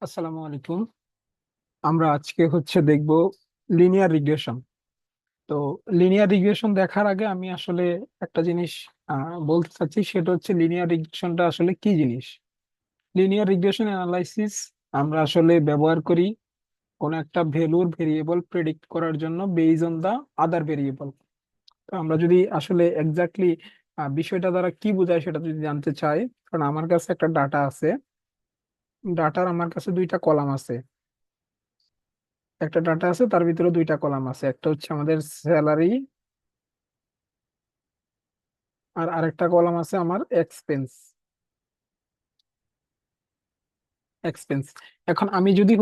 আসসালামু আলাইকুম। আমরা আজকে দেখব লিনিয়ার রিগ্রেশন। তো লিনিয়ার রিগ্রেশন দেখার আগে আমি আসলে একটা জিনিস বলতে চাচ্ছি, সেটা হচ্ছে লিনিয়ার রিগ্রেশনটা আসলে কি জিনিস। লিনিয়ার রিগ্রেশন অ্যানালাইসিস আমরা আসলে ব্যবহার করি কোন একটা ভ্যালুর ভেরিয়েবল প্রেডিক্ট করার জন্য based on the other variable. তো আমরা যদি আসলে এক্স্যাক্টলি বিষয়টা দ্বারা কি বোঝায় সেটা যদি জানতে চাই, কারণ আমার কাছে একটা ডাটা আছে, ডাটার আমার কাছে দুইটা কলাম আছে। একটা ডাটা আছে, তার ভিতরে দুইটা কলাম আছে, একটা হচ্ছে আমাদের স্যালারি আর আরেকটা কলাম আছে আমার এক্সপেন্স। এখন আমি যদি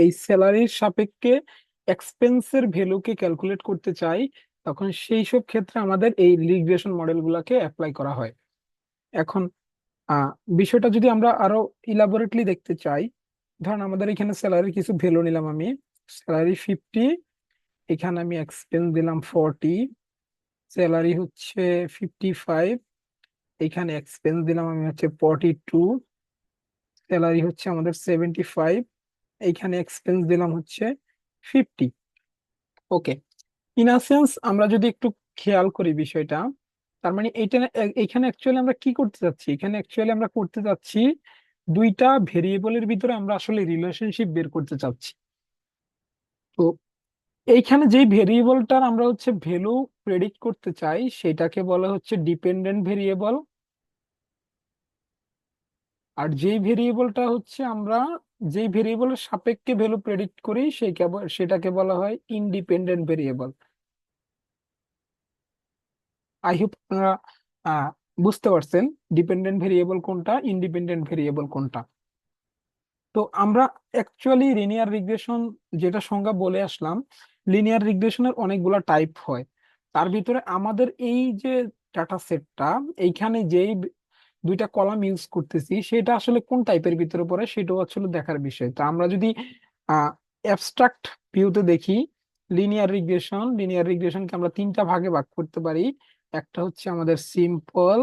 এই স্যালারির সাপেক্ষে এক্সপেন্সের ভ্যালুকে ক্যালকুলেট করতে চাই, তখন সেই সব ক্ষেত্রে আমাদের এই রিগ্রেশন মডেল গুলাকে অ্যাপ্লাই করা হয়। এখন আহ বিষয়টা যদি আমরা আরো ইলাবোরেটলি দেখতে চাই, ধরেন আমাদের এখানে স্যালারির কিছু ভ্যালু নিলাম আমি, স্যালারি 50, এখানে আমি এক্সপেন্স দিলাম 40, স্যালারি হচ্ছে 55, এখানে এক্সপেন্স দিলাম আমি হচ্ছে 42, স্যালারি হচ্ছে আমাদের 75, এইখানে এক্সপেন্স দিলাম হচ্ছে 50। ওকে, ইন আ সেন্স আমরা যদি একটু খেয়াল করি বিষয়টা, তার মানে এইখানে অ্যাকচুয়ালি আমরা কি করতে যাচ্ছি, এখানে অ্যাকচুয়ালি আমরা করতে যাচ্ছি দুইটা ভেরিয়েবলের ভিতরে আমরা আসলে রিলেশনশিপ বের করতে চাচ্ছি। তো এইখানে যেই ভেরিয়েবলটার আমরা ভ্যালু প্রেডিক্ট করতে চাই সেটাকে বলা হচ্ছে ডিপেন্ডেন্ট ভেরিয়েবল, আর যেই ভেরিয়েবলের সাপেক্ষে ভ্যালু প্রেডিক্ট করি সেটাকে বলা হয় ইন্ডিপেন্ডেন্ট ভেরিয়েবল। আই হোপ আপনারা আহ, বুঝতে পারছেন ডিপেন্ডেন্ট ভেরিয়েবল কোনটা, ইন্ডিপেন্ডেন্ট ভেরিয়েবল কোনটা। তো আমরা অ্যাকচুয়ালি লিনিয়ার রিগ্রেশন যেটা সংজ্ঞা বলে আসলাম, লিনিয়ার রিগ্রেশনের অনেকগুলা টাইপ হয়। তার ভিতরে আমাদের এই যে ডাটা সেটটা, এইখানে যেই দুইটা কলাম ইউজ করতেছি সেটা আসলে কোন টাইপের ভিতরে পড়ে সেটাও আসলে দেখার বিষয়। তো আমরা যদি অ্যাবস্ট্রাক্ট ভিউতে দেখি, লিনিয়ার রিগ্রেশনকে আমরা তিনটা ভাগে ভাগ করতে পারি। একটা হচ্ছে আমাদের সিম্পল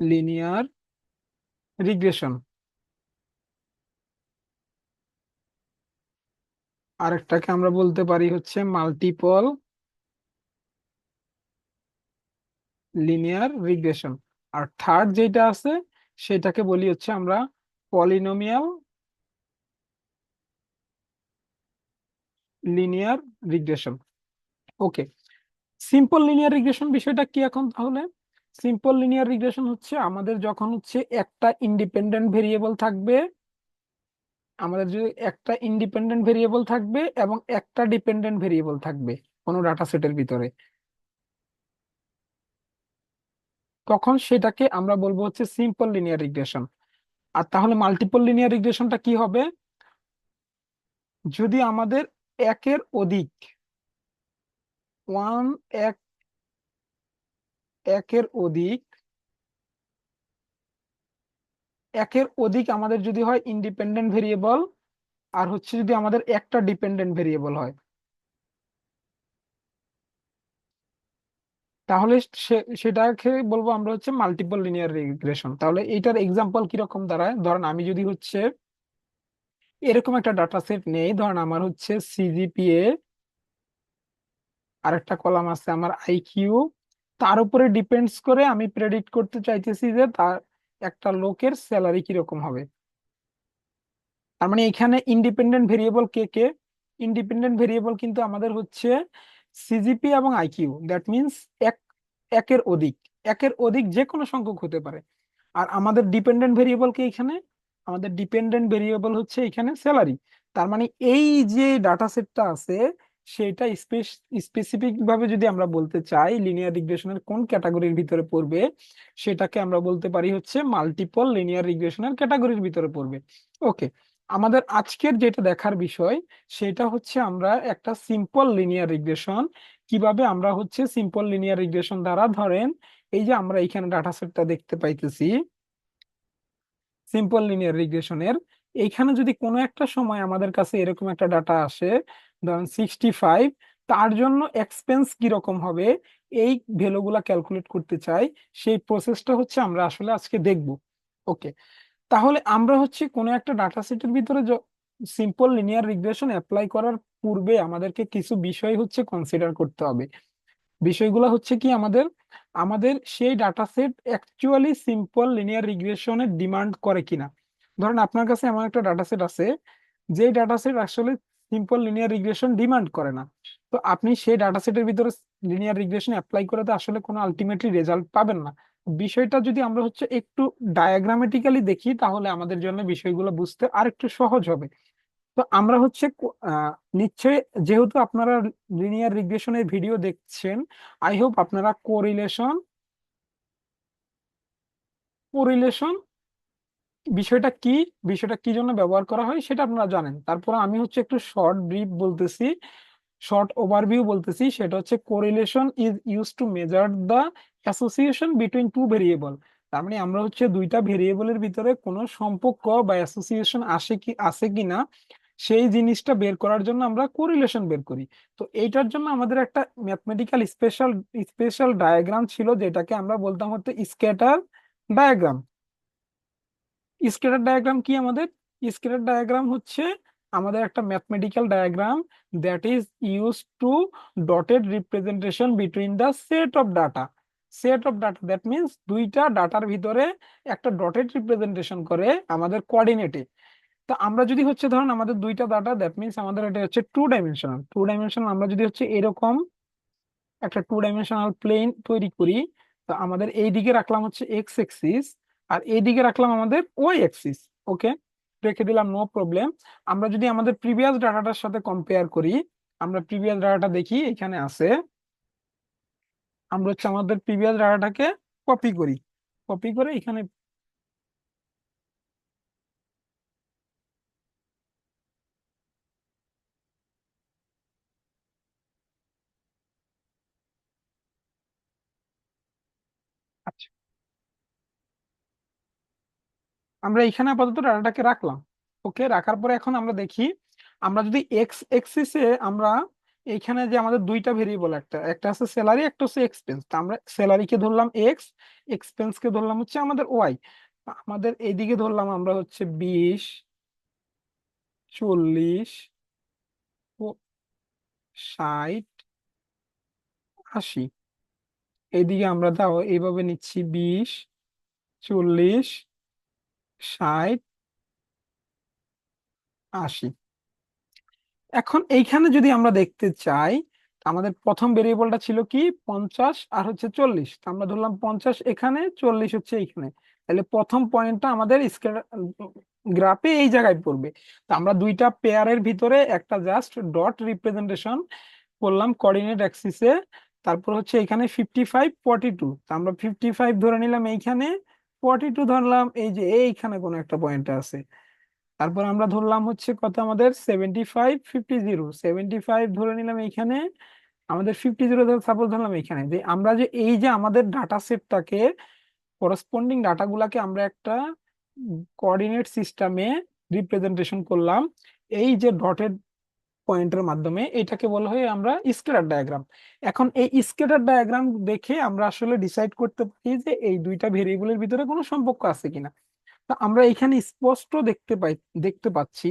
লিনিয়ার রিগ্রেশন, আরেকটাকে আমরা বলতে পারি হচ্ছে মাল্টিপল লিনিয়ার রিগ্রেশন, আর থার্ড যেটা আছে সেটাকে বলি হচ্ছে আমরা পলিনোমিয়াল লিনিয়ার রিগ্রেশন। ওকে, সিম্পল লিনিয়ার রিগ্রেশন বিষয়টা কি এখন তাহলে? সিম্পল লিনিয়ার রিগ্রেশন হচ্ছে আমাদের যখন একটা ইন্ডিপেন্ডেন্ট ভেরিয়েবল থাকবে, আমাদের যদি একটা ইন্ডিপেন্ডেন্ট ভেরিয়েবল থাকবে এবং একটা ডিপেন্ডেন্ট ভেরিয়েবল থাকবে কোনো ডাটা সেটের ভিতরে, তখন সেটাকে আমরা বলবো হচ্ছে সিম্পল লিনিয়ার রিগ্রেশন। আর তাহলে মাল্টিপল লিনিয়ার রিগ্রেশনটা কি হবে? যদি আমাদের একের অধিক ওয়ান এক একের অধিক একের অধিক আমাদের যদি হয় ইন্ডিপেন্ডেন্ট ভেরিয়েবল, আর যদি আমাদের একটা ডিপেন্ডেন্ট ভেরিয়েবল হয়, তাহলে সেটাকে বলবো আমরা মাল্টিপল লিনিয়ার রিগ্রেশন। তাহলে এইটার এক্সাম্পল কিরকম দাঁড়ায়, ধরেন আমি যদি এরকম একটা ডাটা সেট নেই, ধরেন আমার সিজিপিএ, আর একটা কলাম আছে আমার আইকিউ, তার উপরে ডিপেন্ডস করে আমি প্রেডিক্ট করতে চাইতেছি যে তার একটা লোকের স্যালারি কিরকম হবে। তার মানে এখানে ইন্ডিপেন্ডেন্ট ভেরিয়েবল কে কে? ইন্ডিপেন্ডেন্ট ভেরিয়েবল কিন্তু আমাদের সিজিপি এবং আইকিউ, দ্যাট মিন্স এক একের অধিক একের অধিক যে কোনো সংখ্যক হতে পারে। আর আমাদের ডিপেন্ডেন্ট ভেরিয়েবল কে এখানে? আমাদের ডিপেন্ডেন্ট ভেরিয়েবল এখানে স্যালারি। তার মানে এই যে ডাটা সেটটা আছে সেটা স্পেসিফিক ভাবে যদি আমরা বলতে চাই লিনিয়ার রিগ্রেশনের কোন ক্যাটাগরির ভিতরে পড়বে, সেটাকে আমরা বলতে পারি মাল্টিপল লিনিয়ার রিগ্রেশনের ক্যাটাগরির ভিতরে পড়বে। ওকে, আমাদের আজকের যেটা দেখার বিষয় সেটা আমরা একটা সিম্পল লিনিয়ার রিগ্রেশন কিভাবে আমরা সিম্পল লিনিয়ার রিগ্রেশন দ্বারা, ধরেন এই যে আমরা এখানে ডাটা সেটটা দেখতে পাইতেছি সিম্পল লিনিয়ার রিগ্রেশনের, এইখানে যদি কোনো একটা সময় আমাদের কাছে এরকম একটা ডাটা আসে, ধরেন 65, তার জন্য এক্সপেন্স কিরকম হবে এই ভ্যালুগুলা ক্যালকুলেট করতে চাই, সেই প্রসেসটা আমরা আসলে আজকে দেখব। ওকে, তাহলে আমরা হচ্ছে কোনো একটা ডাটা সেটের ভিতরে সিম্পল লিনিয়ার রিগ্রেশন অ্যাপ্লাই করার পূর্বে আমাদেরকে কিছু বিষয় হচ্ছে কনসিডার করতে হবে। বিষয়গুলো হচ্ছে কি, আমাদের আমাদের সেই data set actually simple linear রিগ্রেশনের ডিমান্ড করে কিনা। ধরেন আপনার কাছে এমন একটা ডাটা সেট আছে যে ডাটা সেট আসলে সিম্পল লিনিয়ার রিগ্রেশন ডিমান্ড করে না, তো আপনি সেই ডাটা সেটের ভিতরে লিনিয়ার রিগ্রেশন অ্যাপ্লাই করে তো আসলে কোনো আলটিমেটলি রেজাল্ট পাবেন না। বিষয়টা যদি আমরা হচ্ছে একটু ডায়াগ্রামেটিক্যালি দেখি তাহলে আমাদের জন্য বিষয়গুলো বুঝতে আর একটু সহজ হবে। তো আমরা হচ্ছে নিশ্চয়ই, যেহেতু আপনারা লিনিয়ার রিগ্রেশনের ভিডিও দেখছেন, আই হোপ আপনারা কোরিলেশন কোরিলেশন বিষয়টা কি, বিষয়টা কি জন্য ব্যবহার করা হয় সেটা আপনারা জানেন। তারপর আমি হচ্ছে একটু শর্ট ব্রিফ বলতেছি, শর্ট ওভারভিউ বলতেছি। সেটা হচ্ছে correlation is used to measure the association between two variable. তার মানে আমরা হচ্ছে দুইটা ভেরিয়েবলের ভিতরে কোনো সম্পর্ক বা অ্যাসোসিয়েশন আছে কিনা সেই জিনিসটা বের করার জন্য আমরা কোরিলেশন বের করি। তো এইটার জন্য আমাদের একটা ম্যাথমেটিক্যাল স্পেশাল স্পেশাল ডায়াগ্রাম ছিল, যেটাকে আমরা বলতাম হচ্ছে স্ক্যাটার ডায়াগ্রাম। স্ক্যাটার ডায়াগ্রাম কি আমাদের? স্ক্যাটার ডায়াগ্রাম হচ্ছে আমাদের একটা mathematical diagram that is used two dotted representation between the set of data. Set of data that means দুইটা ডাটার ভিতরে একটা ডটেড রিপ্রেজেন্টেশন করে আমাদের কোঅর্ডিনেটে। তো আমরা যদি হচ্ছে ধরুন আমাদের দুইটা ডাটা, দ্যাট মিনস আমাদের এটা হচ্ছে টু ডাইমেনশনাল আমরা যদি হচ্ছে এরকম একটা টু ডাইমেনশনাল প্লেন তৈরি করি, তো আমাদের এই দিকে রাখলাম হচ্ছে এক্স এক্সিস আর এই দিকে রাখলাম আমাদের ওয়াই এক্সিস। ওকে, রেখে দিলাম, নো প্রবলেম। আমরা যদি আমাদের প্রিভিয়াস ডাটাটার সাথে কম্পেয়ার করি, আমরা প্রিভিয়াস ডাটাটা দেখি এখানে আছে। আমরা হচ্ছে আমাদের প্রিভিয়াস ডাটাটাকে কপি করি, কপি করে এখানে। আচ্ছা, আমরা এখানে আপাতত ডাটাটাকে রাখলাম। ওকে, রাখার পরে এখন আমরা দেখি, আমরা যদি এক্স এক্সিসে আমরা এইখানে যে আমাদের দুইটা ভেরিয়েবল, একটা একটা আছে স্যালারি, একটা হচ্ছে এক্সপেন্স। তা আমরা স্যালারিকে ধরলাম এক্স, এক্সপেন্সকে ধরলাম হচ্ছে আমাদের ওয়াই। আমাদের এইদিকে ধরলাম আমরা হচ্ছে 20, 40, 60, 80। এইদিকে আমরা দাও এইভাবে নিচ্ছি 20, 40, 60, 80। এখন এইখানে যদি আমরা দেখতে চাই, আমাদের প্রথম ভেরিয়েবলটা ছিল কি 50 আর হচ্ছে 40। তো আমরা ধরলাম 50 এখানে, 40 হচ্ছে এইখানে। তাহলে প্রথম পয়েন্টটা আমাদের গ্রাফে এই জায়গায় পড়বে। তো আমরা দুইটা পেয়ারের ভিতরে একটা জাস্ট ডট রিপ্রেজেন্টেশন করলাম কোঅর্ডিনেট অ্যাক্সিসে। তারপর হচ্ছে এখানে 55, 42, তো আমরা 55 ধরে নিলাম এইখানে, 42 ধরলাম এই যে এইখানে কোনো একটা পয়েন্টে আছে। তারপর আমরা ধরলাম হচ্ছে কত, আমাদের 75, 50, 75 ধরে নিলাম এইখানে, আমাদের 50 সাপোজ ধরলাম এইখানে। যে আমরা যে এই যে আমাদের ডাটা সেটটাকে, করসপন্ডিং ডাটাগুলাকে আমরা একটা কোঅর্ডিনেট সিস্টেমে রিপ্রেজেন্টেশন করলাম এই যে ডটেড পয়েন্টের মাধ্যমে, এটাকে বলা হয় আমরা স্কেলার ডায়াগ্রাম। এখন এই স্কেলার ডায়াগ্রাম দেখে আমরা আসলে ডিসাইড করতে পারি যে এই দুইটা ভেরিয়েবলের ভিতরে কোনো সম্পর্ক আছে কিনা। তা আমরা এখানে স্পষ্ট দেখতে পাচ্ছি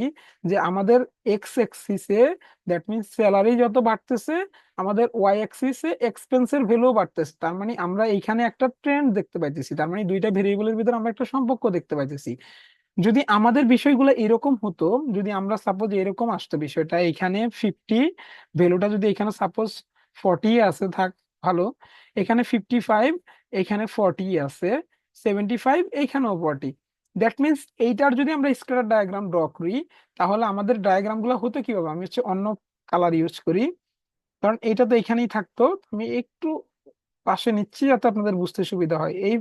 যে আমাদের এক্স এক্সিসে, দ্যাট মিনস স্যালারি যত বাড়তেছে, আমাদের ওয়াই এক্সিসে এক্সপেন্সের ভ্যালু বাড়তেছে। তার মানে আমরা এখানে একটা ট্রেন্ড দেখতে পাইতেছি, তার মানে দুইটা ভেরিয়েবলের ভিতরে আমরা একটা সম্পর্ক দেখতে পাইতেছি। যদি আমাদের বিষয়গুলো এরকম হতো, যদি আমরা সাপোজ এরকম আসতো বিষয়টা, এখানে 50, ভ্যালুটা যদি এখানে সাপোজ 40 আছে, থাক ভালো, এখানে 55, এখানে 40 আছে, 75 এইখানেও 40। দ্যাট মিনস এইটার যদি আমরা স্কেলার ডায়াগ্রাম ড্র করি, তাহলে আমাদের ডায়াগ্রাম গুলো হতো কিভাবে, আমি হচ্ছে অন্য কালার ইউজ করি, কারণ এইটা তো এখানেই থাকতো। আমি একটু পাশে নিচ্ছি যাতে আপনাদের বুঝতে সুবিধা হয়। এই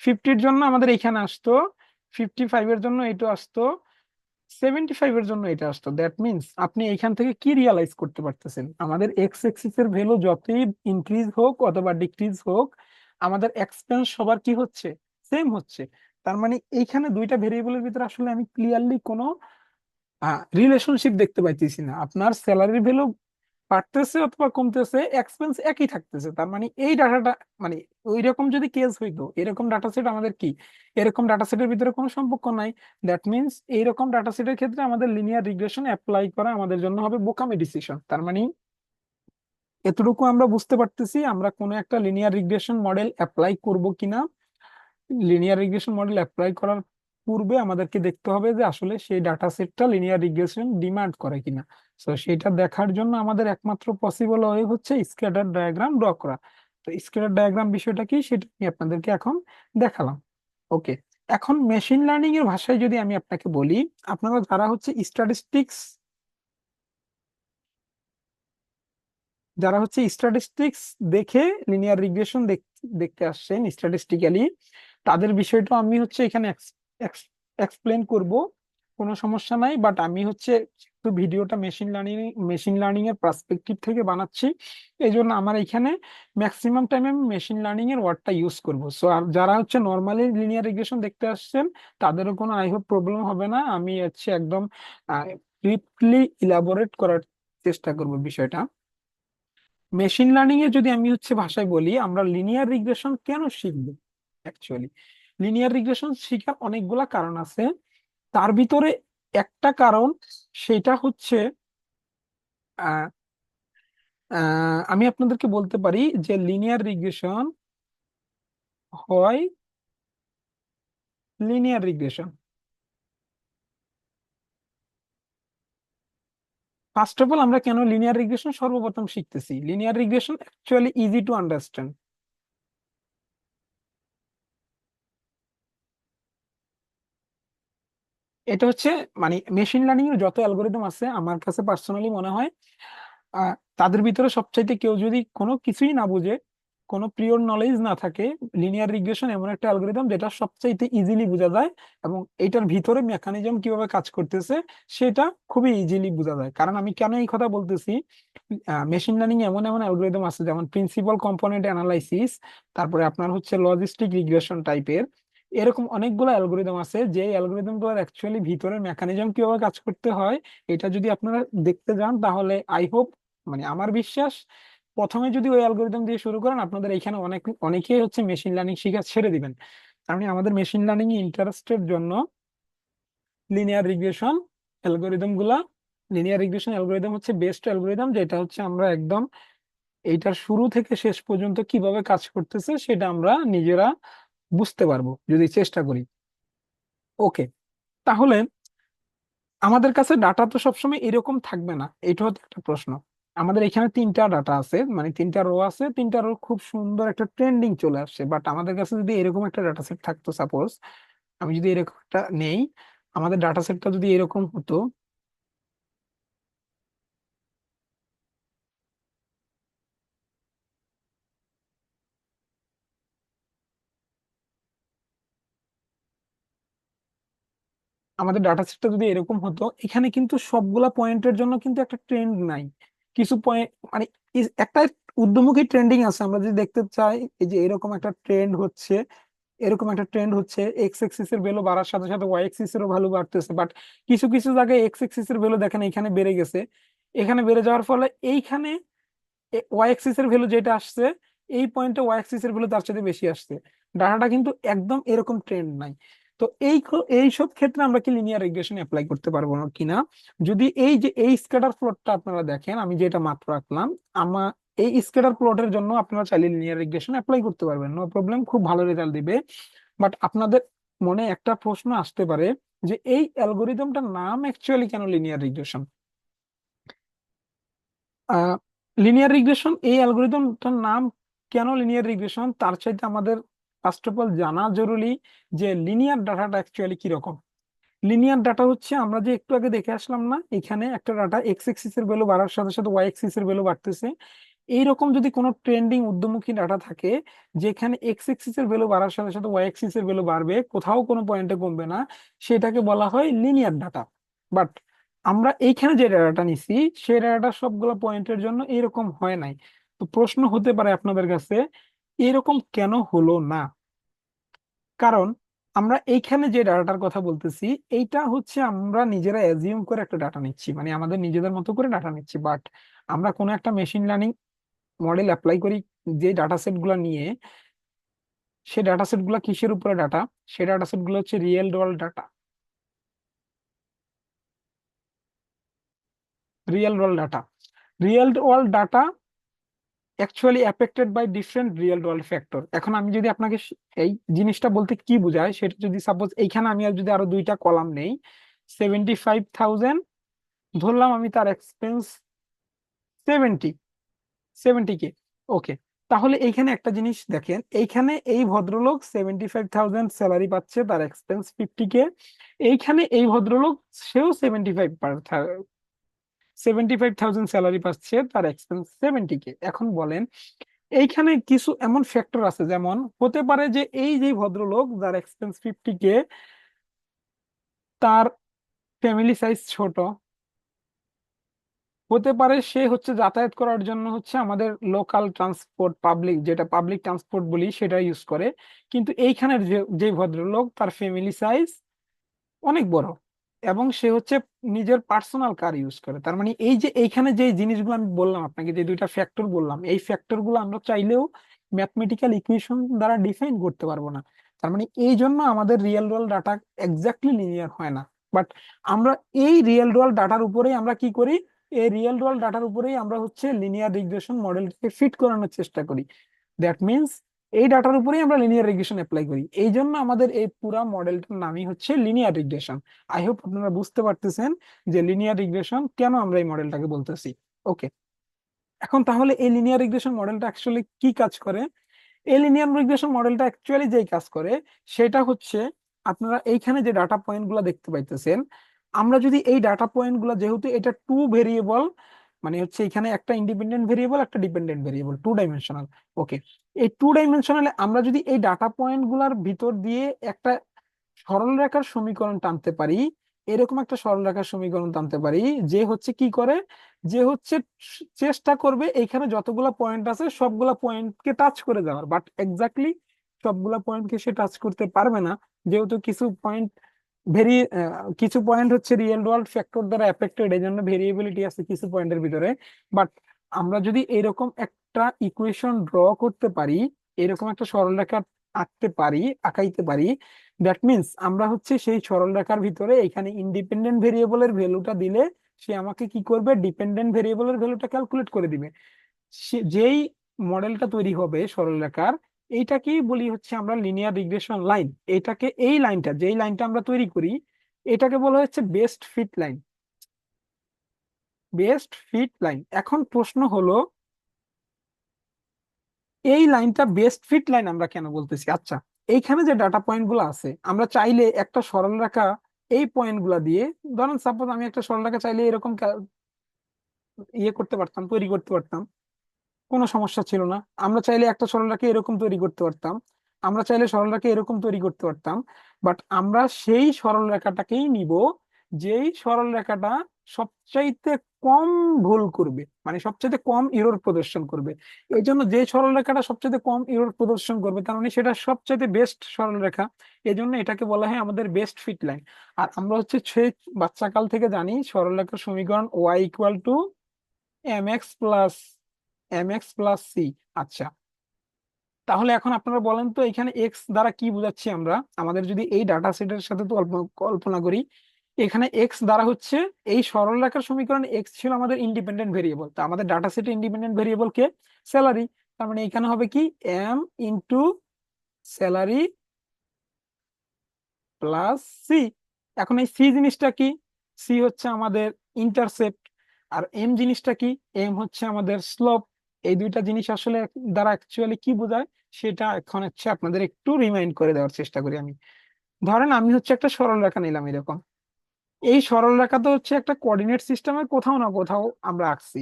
50-র জন্য আমাদের এখানে আসতো, 55-এর জন্য এটা আসতো, 75-এর জন্য এটা আসতো। দ্যাট মিনস আপনি এখান থেকে কি রিয়ালাইজ করতে পারতেছেন, আমাদের এক্স এক্সিস এর ভ্যালু যতই ইনক্রিজ হোক অথবা ডিক্রিজ হোক, আমাদের এক্সপেন্স সবার কি হচ্ছে, সেম হচ্ছে। তার মানে এইখানে দুইটা ভেরিয়েবলের ভিতরে আসলে আমি ক্লিয়ারলি কোনো রিলেশনশিপ দেখতে পাইতেছি না। আপনার স্যালারি ভ্যালু বাড়তেছে অথবা কমতেছে, এক্সপেন্স একই থাকতেছে, তার মানে এই ডাটাটা, মানে ওই রকম যদি কেস হইতো, এরকম ডাটা সেট আমাদের কি, এরকম ডাটা সেটের ভিতরে কোনো সম্পর্ক নাই, দ্যাট মিনস এইরকম ডাটা সেটের ক্ষেত্রে আমাদের লিনিয়ার রিগ্রেশন অ্যাপ্লাই করা আমাদের জন্য হবে বোকামি ডিসিশন। তার মানে এতটুকু আমরা বুঝতে পারতেছি আমরা কোনো একটা লিনিয়ার রিগ্রেশন মডেল অ্যাপ্লাই করব কিনা। লিনিয়ার রিগ্রেশন মডেল অ্যাপ্লাই করার পূর্বে আমাদেরকে দেখতে হবে যে আসলে সেই ডাটা সেটটা লিনিয়ার রিগ্রেশন ডিমান্ড করে কিনা। তো সেটা দেখার জন্য আমাদের একমাত্র পসিবল ওয়ে হচ্ছে স্ক্যাটার ডায়াগ্রাম ড্র করা। তো স্ক্যাটার ডায়াগ্রাম বিষয়টা কি সেটা আমি আপনাদেরকে এখন দেখালাম। ওকে, এখন মেশিন লার্নিং এর ভাষায় যদি আমি আপনাকে বলি, আপনারা যারা হচ্ছে স্ট্যাটিস্টিক্স, দেখে লিনিয়ার রিগ্রেশন দেখতে আসছেন স্ট্যাটিস্টিক্যালি, তাদের বিষয়টা আমি হচ্ছে এখানে এক্সপ্লেন করব, কোনো সমস্যা নাই। বাট আমি হচ্ছে একটু ভিডিওটা মেশিন লার্নিং এর পার্সপেক্টিভ থেকে বানাচ্ছি, এই জন্য আমার এখানে ম্যাক্সিমাম টাইমে আমি মেশিন লার্নিং এর ওয়ার্ডটা ইউজ করব। সো আর যারা হচ্ছে নর্মালি লিনিয়ার রিগ্রেশন দেখতে আসছেন, তাদেরও কোনো আই হোপ প্রবলেম হবে না, আমি হচ্ছে একদম ডিপলি ইলাবোরেট করার চেষ্টা করব বিষয়টা। মেশিন লার্নিং এ যদি আমি হচ্ছে ভাষায় বলি, আমরা লিনিয়ার রিগ্রেশন কেন শিখবো? অ্যাকচুয়ালি লিনিয়ার রিগ্রেশন শেখার অনেকগুলা কারণ আছে, তার ভিতরে একটা কারণ, সেটা হচ্ছে আহ, আমি আপনাদেরকে বলতে পারি যে লিনিয়ার রিগ্রেশন হয় linear regression. First of all, আমরা কেন লিনিয়ার রিগ্রেশন সর্বপ্রথম শিখতেছি? Linear regression actually easy to understand. এটা হচ্ছে, মানে মেশিন লার্নিং এর যত অ্যালগোরিদম আছে আমার কাছে পার্সোনালি মনে হয় আহ, তাদের ভিতরে সবচাইতে কেউ যদি কোনো কিছুই না বুঝে, কোনো প্রিয়র নলেজ না থাকে, লিনিয়ার রিগ্রেশন এমন একটা অ্যালগোরিদম যেটা সবচাইতে ইজিলি বোঝা যায়, এবং এটার ভিতরে মেকানিজম কিভাবে কাজ করতেছে সেটা খুবই ইজিলি বোঝা যায়। কারণ আমি কেন এই কথা বলতেছি, মেশিন লার্নিং এমন এমন অ্যালগোরিদম আছে যেমন প্রিন্সিপাল কম্পোনেন্ট অ্যানালাইসিস, তারপরে আপনার হচ্ছে লজিস্টিক রিগ্রেশন টাইপের, এরকম অনেকগুলো অ্যালগোরিদম আছে যে অ্যালগোরিদম গুলোর অ্যাকচুয়ালি ভিতরের মেকানিজম কিভাবে কাজ করতে হয় এটা যদি আপনারা দেখতে যান, তাহলে আই হোপ, মানে আমার বিশ্বাস, প্রথমে যদি ওই অ্যালগোরিদম দিয়ে শুরু করেন, আপনাদের এখানে অনেকেই হচ্ছে মেশিন লার্নিং শিখা ছেড়ে দিবেন। আমি আমাদের মেশিন লার্নিং এ ইন্টারেস্টেড জন্য লিনিয়ার রিগ্রেশন অ্যালগোরিদম গুলা, লিনিয়ার রিগ্রেশন অ্যালগোরিদম হচ্ছে বেস্ট অ্যালগোরিদম, যেটা হচ্ছে আমরা একদম এইটার শুরু থেকে শেষ পর্যন্ত কিভাবে কাজ করতেছে সেটা আমরা নিজেরা বুঝতে পারবো যদি চেষ্টা করি। ওকে, তাহলে আমাদের কাছে ডাটা তো সবসময় এরকম থাকবে না, এটা হচ্ছে একটা প্রশ্ন। আমাদের এখানে তিনটা ডাটা আছে, মানে তিনটা রো আছে, তিনটা রো খুব সুন্দর একটা ট্রেন্ডিং চলে আসছে, বাট আমাদের কাছে যদি এরকম একটা ডাটা সেট থাকতো, সাপোজ আমি যদি এরকম একটা নেই, আমাদের ডাটা সেটটা যদি এরকম হতো, আমাদের ডাটা সেটটা যদি এরকম হতো, এখানে কিন্তু সবগুলা পয়েন্টের জন্য কিন্তু একটা ট্রেন্ড নাই, কিছু পয়েন্ট, মানে একটা ঊর্ধ্বমুখী ট্রেন্ডিং আছে, আমরা যদি দেখতে চাই এই যে এরকম একটা ট্রেন্ড হচ্ছে, এরকম একটা ট্রেন্ড হচ্ছে, এক্স এক্সিস এর ভ্যালু বাড়ার সাথে সাথে ওয়াই এক্সিস এরও ভ্যালু বাড়তেছে, বাট কিছু কিছু জায়গায় এক্স এক্সিস এর ভ্যালু দেখেন এখানে বেড়ে গেছে, এখানে বেড়ে যাওয়ার ফলে এইখানে ওয়াই এক্সিস এর ভ্যালু যেটা আসছে, এই পয়েন্টে ওয়াই এক্সিস এর ভ্যালু তার সাথে বেশি আসছে। ডাটাটা কিন্তু একদম এরকম ট্রেন্ড নাই। তো এই সব ক্ষেত্রে আমরা কি লিনিয়ার রিগ্রেশন অ্যাপ্লাই করতে পারবো না কিনা? যদি এই যে এই স্ক্যাটার প্লটটা আপনারা দেখেন, আমি যেটা মাত্র আঁকলাম, আমার এই স্ক্যাটার প্লটের জন্য আপনারা চাইলে লিনিয়ার রিগ্রেশন অ্যাপ্লাই করতে পারবেন, নো প্রবলেম, খুব ভালো রেজাল্ট দিবে। বাট আপনাদের মনে একটা প্রশ্ন আসতে পারে যে এই অ্যালগোরিদমটার নাম অ্যাকচুয়ালি কেন লিনিয়ার রিগ্রেশন? লিনিয়ার রিগ্রেশন, এই অ্যালগোরিদমটার নাম কেন লিনিয়ার রিগ্রেশন, তার চাইতে আমাদের ফার্স্ট অফ অল জানা জরুরি যে লিনিয়ার ডাটাটা অ্যাকচুয়ালি কিরকম। লিনিয়ার ডাটা হচ্ছে আমরা যে একটু আগে দেখে আসলাম না, এখানে একটা ডাটা এক্স এক্সিস এর ভ্যালু বাড়ার সাথে সাথে ওয়াই এক্সিস এর ভ্যালু বাড়তেছে, এইরকম যদি কোনো ট্রেন্ডিং ঊর্ধ্বমুখী ডাটা থাকে, যেখানে এক্স এক্সিস এর ভ্যালু বাড়ার সাথে সাথে ওয়াই এক্সিস এর ভ্যালু বাড়বে, কোথাও কোনো পয়েন্টে কমবে না, সেটাকে বলা হয় লিনিয়ার ডাটা। বাট আমরা এইখানে যে ডাটাটা নিছি, সেই ডাটাটা সবগুলো পয়েন্টের জন্য এরকম হয় নাই। তো প্রশ্ন হতে পারে আপনাদের কাছে, এরকম কেন হলো না? কারণ আমরা এইখানে যে ডাটাটার কথা বলতেছি, এইটা হচ্ছে আমরা নিজেরা অ্যাজিউম করে একটা ডাটা নিচ্ছি, মানে আমাদের নিজেদের মতো করে ডাটা নিচ্ছি, বাট আমরা কোনো একটা মেশিন লার্নিং মডেল অ্যাপ্লাই করি যে ডাটা সেট গুলো নিয়ে। সেই ডাটা সেট গুলো কিসের উপরে ডাটা? সেই ডাটা সেট গুলো হচ্ছে real world data. Real world data, real world data actually affected by different real world factor. এখন আমি যদি আপনাকে এই জিনিসটা বলতে কি বোঝায় সেটা যদি সাপোজ এইখানে আমি আর যদি আরো দুইটা কলাম নেই, 75,000 ধরলাম আমি, তার এক্সপেন্স 70, 70K। ওকে, তাহলে এইখানে একটা জিনিস দেখেন, এইখানে এই ভদ্রলোক 75,000 স্যালারি পাচ্ছে, তার এক্সপেন্স 50K। এইখানে এই ভদ্রলোক, সেও 75,000 স্যালারি পাচ্ছে, তার এক্সপেন্স 70K। এখন বলেন, এইখানে কিছু এমন ফ্যাক্টর আছে, যেমন হতে পারে যে এই যে ভদ্রলোক যার এক্সপেন্স 50K, তার ফ্যামিলি সাইজ ছোট। হতে পারে সে হচ্ছে যাতায়াত করার জন্য হচ্ছে আমাদের লোকাল ট্রান্সপোর্ট, পাবলিক, যেটা পাবলিক ট্রান্সপোর্ট বলি, সেটা ইউজ করে। কিন্তু এইখানের যে যে ভদ্রলোক, তার ফ্যামিলি সাইজ অনেক বড়, এবং সে হচ্ছে নিজের পার্সোনাল কার ইউজ করে। তার মানে এই যে এইখানে যে জিনিসগুলো আমি বললাম আপনাকে, যে দুইটা ফ্যাক্টর বললাম, এই ফ্যাক্টর গুলো আমরা চাইলেও ম্যাথমেটিক্যাল ইকুয়েশন দ্বারা ডিফাইন করতে পারবো না। তার মানে এই জন্য আমাদের real world data exactly linear হয় না। বাট আমরা এই রিয়েল ওয়ার্ল্ড ডাটার উপরেই আমরা কি করি, এই রিয়েল ওয়ার্ল্ড ডাটার উপরেই আমরা হচ্ছে লিনিয়ার রিগ্রেশন মডেলটাকে ফিট করানোর চেষ্টা করি। দ্যাট মিনস এই ডাটার উপরেই আমরা লিনিয়ার রিগ্রেশন অ্যাপ্লাই করি। এই জন্য আমাদের এই পুরা মডেলটার নামই হচ্ছে লিনিয়ার রিগ্রেশন। আই হোপ আপনারা বুঝতে পারতেছেন যে লিনিয়ার রিগ্রেশন কেন আমরা এই মডেলটাকে বলতেছি। ওকে, এখন তাহলে এই লিনিয়ার রিগ্রেশন মডেলটা অ্যাকচুয়ালি কি কাজ করে? এই লিনিয়ার রিগ্রেশন মডেলটা অ্যাকচুয়ালি যেই কাজ করে সেটা হচ্ছে, আপনারা এইখানে যে ডাটা পয়েন্ট গুলা দেখতে পাইতেছেন, আমরা যদি এই ডাটা পয়েন্ট গুলা, যেহেতু এটা টু ভেরিয়েবল, মানে হচ্ছে এখানে একটা ইন্ডিপেন্ডেন্ট ভেরিয়েবল, একটা ডিপেন্ডেন্ট ভেরিয়েবল, টু ডাইমেনশনাল। ওকে, এই টু ডাইমেনশনালে আমরা যদি এই ডাটা পয়েন্ট গুলার ভিতর দিয়ে একটা সরলরেখার সমীকরণ টানতে পারি, এরকম একটা সরলরেখার সমীকরণ টানতে পারি, যে হচ্ছে কি করে, যে হচ্ছে চেষ্টা করবে এখানে যতগুলা পয়েন্ট আছে সবগুলা পয়েন্টকে টাচ করে যাওয়ার, বাট এক্স্যাক্টলি সবগুলা পয়েন্টকে সে টাচ করতে পারবে না, যেহেতু কিছু পয়েন্ট ভেরি কিছু পয়েন্ট হচ্ছে রিয়েল ওয়ার্ল্ড ফ্যাক্টর দ্বারা এফেক্টেড, এই জন্য ভেরিয়েবিলিটি আছে কিছু পয়েন্টের ভিতরে। বাট আমরা যদি এরকম একটা ইকুয়েশন ড্র করতে পারি, এরকম একটা সরলরেখা আঁকতে পারি, আঁকাইতে পারি, দ্যাট মিন্স আমরা হচ্ছে সেই সরলরেখার ভিতরে এখানে ইন্ডিপেন্ডেন্ট ভেরিয়েবলের ভ্যালুটা দিলে সে আমাকে কি করবে, ডিপেন্ডেন্ট ভেরিয়েবলের ভ্যালুটা ক্যালকুলেট করে দিবে। যেই মডেলটা তৈরি হবে সরলরেখার, এইটাকেই বলি হচ্ছে আমরা লিনিয়ার রিগ্রেশন লাইন। এটাকে, এই লাইনটা, যেই লাইনটা আমরা তৈরি করি, এটাকে বলা হচ্ছে best fit line. Best fit line. এখন প্রশ্ন হলো, এই লাইনটা বেস্ট ফিট লাইন আমরা কেন বলতেছি? আচ্ছা, এইখানে যে ডাটা পয়েন্ট গুলো আছে, আমরা চাইলে একটা সরলরেখা এই পয়েন্ট গুলা দিয়ে, ধরেন সাপোজ আমি একটা সরলরেখা চাইলে এরকম ইয়ে করতে পারতাম, তৈরি করতে পারতাম, কোনো সমস্যা ছিল না। আমরা চাইলে একটা সরলরেখা এরকম তৈরি করতে পারতাম, আমরা চাইলে সরলরেখা এরকম তৈরি করতে পারতাম। বাট আমরা সেই সরলরেখাটাকেই নিব যেই সরলরেখাটা সবচাইতে কম ভুল করবে, মানে সবচাইতে কম ইরর প্রদর্শন করবে। এই জন্য যে সরলরেখাটা সবচাইতে কম ইরর প্রদর্শন করবে, তার মানে সেটা সবচাইতে বেস্ট সরলরেখা। এই জন্য এটাকে বলা হয় আমাদের বেস্ট ফিট লাইন। আর আমরা হচ্ছে সেই বাচ্চাকাল থেকে জানি সরলরেখার সমীকরণ Y equal to mx plus C. আচ্ছা, তাহলে এখন আপনারা বলেন তো, এখানে এক্স দ্বারা কি বোঝাচ্ছি আমরা? আমাদের যদি এই ডাটা সেটের সাথে তো কল্পনা করি, এখানে এক্স দ্বারা হচ্ছে, এই সরলরেখার সমীকরণে এক্স ছিল আমাদের ইন্ডিপেন্ডেন্ট ভেরিয়েবল, তো আমাদের ডাটা সেটে ইন্ডিপেন্ডেন্ট ভেরিয়েবল কে? স্যালারি। তার মানে এখানে হবে কি, M into salary plus C. এখন এই সি জিনিসটা কি? সি হচ্ছে আমাদের ইন্টারসেপ্ট। আর এম জিনিসটা কি? এম হচ্ছে আমাদের স্লোপ। এই দুইটা জিনিস আসলে দ্বারা অ্যাকচুয়ালি কি বোঝায়, সেটা এখন হচ্ছে আপনাদের একটু রিমাইন্ড করে দেওয়ার চেষ্টা করি আমি। ধরেন আমি হচ্ছে একটা সরল রেখা নিলাম এরকম, এই সরল রেখা তো হচ্ছে একটা কোঅর্ডিনেট সিস্টেমের কোথাও না কোথাও আমরা আঁকছি।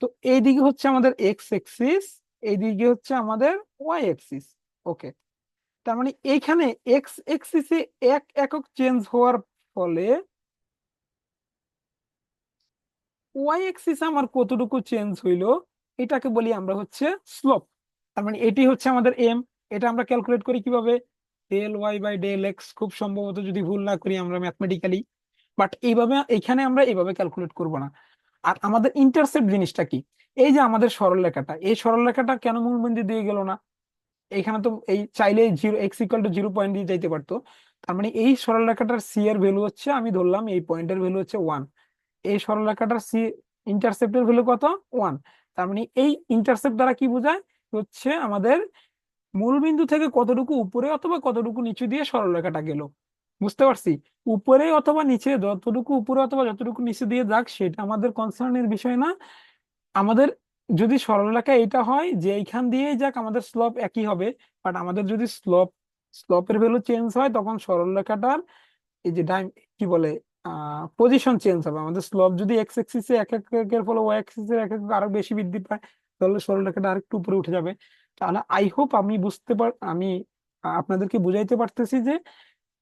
তো এইদিকে হচ্ছে আমাদের এক্স এক্সিস, এইদিকে হচ্ছে আমাদের ওয়াই এক্সিস। ওকে, তার মানে এইখানে এক্স এক্সিসে এক একক চেঞ্জ হওয়ার ফলে ওয়াই এক্সিস আমার কতটুকু চেঞ্জ হইলো, এটাকে বলি আমরা হচ্ছে স্লোপ। তার মানে এটি হচ্ছে আমাদের এম। এটা আমরা ক্যালকুলেট করি কিভাবে? Del Y by del X, খুব সম্ভবত যদি ভুল না করি আমরা ম্যাথমেটিক্যালি। বাট এইভাবে এখানে আমরা এইভাবে ক্যালকুলেট করব না। আর আমাদের ইন্টারসেপ্ট জিনিসটা কি? এই যে আমাদের সরলরেখাটা, এই সরলরেখাটা কেন মূলবিন্দু দিয়ে গেল না? এখানে তো এই চাইলে zero x equal to 0 point দিয়ে যাইতে পারতো। তার মানে এই সরলরেখাটার সি এর ভ্যালু হচ্ছে, আমি ধরলাম এই পয়েন্টের ভ্যালু হচ্ছে 1। এই সরলরেখাটার সি ইন্টারসেপ্টের ভ্যালু কত? 1। তার মানে এই ইন্টারসেপ্ট দ্বারা কি বোঝায়? হচ্ছে আমাদের মূলবিন্দু থেকে কতটুকু উপরে অথবা কতটুকু নিচু দিয়ে সরলরেখাটা গেল। বুঝতে পারছি? উপরে অথবা নিচে, যতটুকু উপরে অথবা যতটুকু নিচে দিয়ে যাক সেটা আমাদের কনসার্নের বিষয় না। আমাদের যদি সরলরেখা এটা হয় যে এইখান দিয়ে যাক আমাদের স্লোপ একই হবে, বাট আমাদের যদি স্লোপের ভ্যালু চেঞ্জ হয় তখন সরলরেখাটার এই যে কি বলে পজিশন চেঞ্জ হবে। আমাদের স্লোপ যদি এক্স এক্সিসে এক এক একের ফলে ওয়াই এক্সিসের এক এক আরো বেশি বৃদ্ধি পায়, তাহলে সরলরেখাটা আরেকটু উপরে উঠে যাবে। তাহলে আই হোপ আমি আমি আপনাদেরকে বুঝাইতে পারতেছি যে